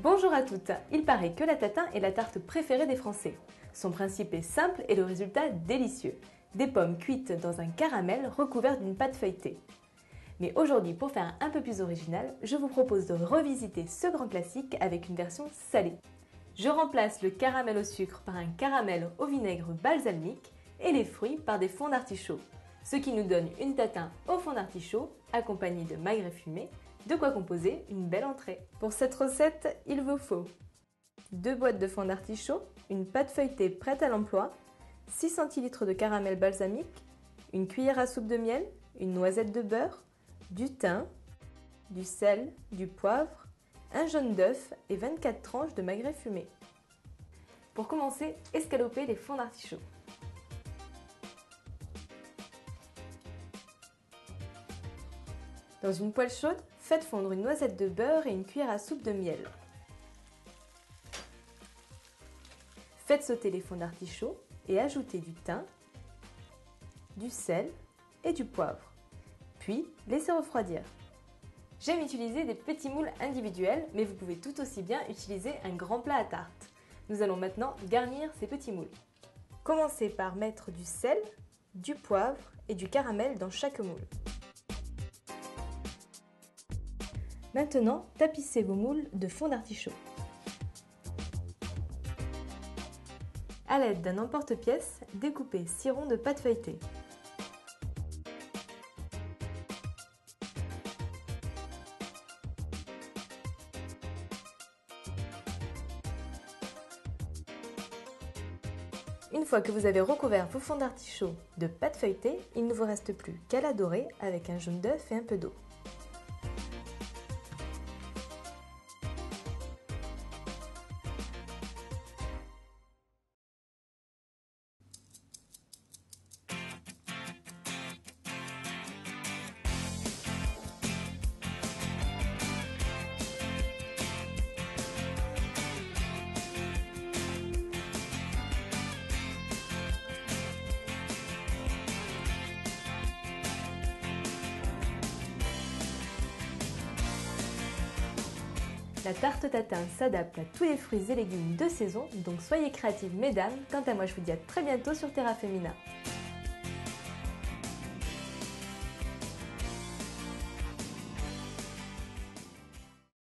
Bonjour à toutes. Il paraît que la tatin est la tarte préférée des Français. Son principe est simple et le résultat délicieux. Des pommes cuites dans un caramel recouvert d'une pâte feuilletée. Mais aujourd'hui, pour faire un peu plus original, je vous propose de revisiter ce grand classique avec une version salée. Je remplace le caramel au sucre par un caramel au vinaigre balsamique et les fruits par des fonds d'artichaut, ce qui nous donne une tatin au fond d'artichaut accompagnée de magret fumé, de quoi composer une belle entrée. Pour cette recette, il vous faut 2 boîtes de fond d'artichaut, une pâte feuilletée prête à l'emploi, 6 centilitres de caramel balsamique, une cuillère à soupe de miel, une noisette de beurre, du thym, du sel, du poivre, un jaune d'œuf et 24 tranches de magret fumé. Pour commencer, escaloper les fonds d'artichaut. Dans une poêle chaude, faites fondre une noisette de beurre et une cuillère à soupe de miel. Faites sauter les fonds d'artichaut et ajoutez du thym, du sel et du poivre. Puis, laissez refroidir. J'aime utiliser des petits moules individuels, mais vous pouvez tout aussi bien utiliser un grand plat à tarte. Nous allons maintenant garnir ces petits moules. Commencez par mettre du sel, du poivre et du caramel dans chaque moule. Maintenant, tapissez vos moules de fond d'artichaut. A l'aide d'un emporte-pièce, découpez 6 ronds de pâte feuilletée. Une fois que vous avez recouvert vos fonds d'artichaut de pâte feuilletée, il ne vous reste plus qu'à la dorer avec un jaune d'œuf et un peu d'eau. La tarte tatin s'adapte à tous les fruits et légumes de saison, donc soyez créatives mesdames. Quant à moi, je vous dis à très bientôt sur Terra Femina.